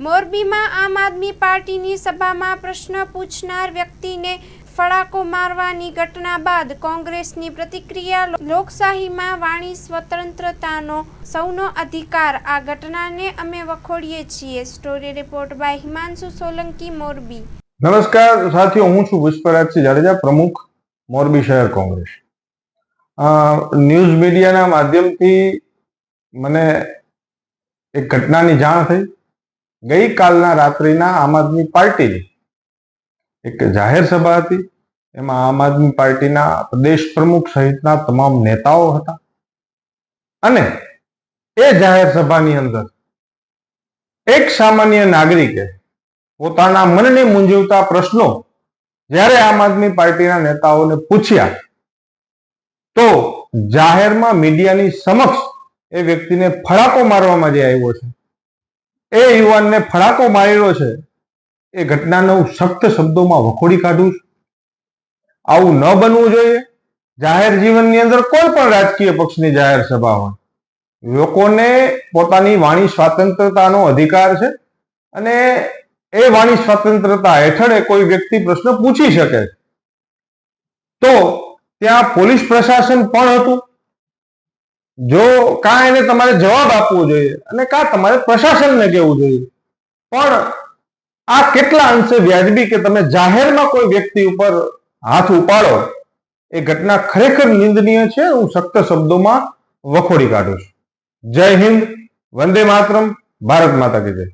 મોરબીમાં આમ આદમી પાર્ટીની સભામાં પ્રશ્ન પૂછનાર વ્યક્તિને ફડાકો મારવાની ઘટના બાદ કોંગ્રેસની પ્રતિક્રિયા. લોકશાહીમાં વાણી સ્વતંત્રતાનો સૌનો અધિકાર. આ ઘટનાને અમે વખોડીએ છીએ. Story report by Himanshu Solanki, Morbi. નમસ્કાર સાથીઓ, હું છું પુષ્પરાજસિંહ જાડેજા, પ્રમુખ મોરબી શહેર કોંગ્રેસ. ન્યૂઝ મીડિયાના માધ્યમથી મને એક ઘટનાની જાણ થઈ. ગઈકાલના રાત્રિના આમ આદમી પાર્ટીની એક જાહેર સભા હતી. એમાં આમ આદમી પાર્ટીના પ્રદેશ પ્રમુખ સહિતના તમામ નેતાઓ હતા અને એ જાહેર સભાની અંદર એક સામાન્ય નાગરિકે પોતાના મનને મૂંઝવતા પ્રશ્નો જ્યારે આમ આદમી પાર્ટીના નેતાઓને પૂછ્યા તો જાહેરમાં મીડિયાની સમક્ષ એ વ્યક્તિને ફડાકો મારવામાં જે આવ્યો છે, એ યુવાનને ફડાકો માર્યો છે, એ ઘટનાને હું સખ્ત શબ્દોમાં વખોડી કાઢું છું. આવું ન બનવું જોઈએ. જાહેર જીવનની અંદર કોઈ પણ રાજકીય પક્ષની જાહેર સભા હોય, લોકોને પોતાની વાણી સ્વતંત્રતાનો અધિકાર છે અને એ વાણી સ્વતંત્રતા હેઠળ કોઈ વ્યક્તિ પ્રશ્ન પૂછી શકે. તો ત્યાં પોલીસ પ્રશાસન પણ હતું. જો કાં એને તમારે જવાબ આપવો જોઈએ અને કાં તમારે પ્રશાસનને કહેવું જોઈએ. પણ આ કેટલા અંશે વ્યાજબી કે તમે જાહેરમાં કોઈ વ્યક્તિ ઉપર હાથ ઉપાડો, એ ઘટના ખરેખર નિંદનીય છે. હું સખ્ત શબ્દોમાં વખોડી કાઢું છું. જય હિન્દ, વંદે માતરમ, ભારત માતા કી જય.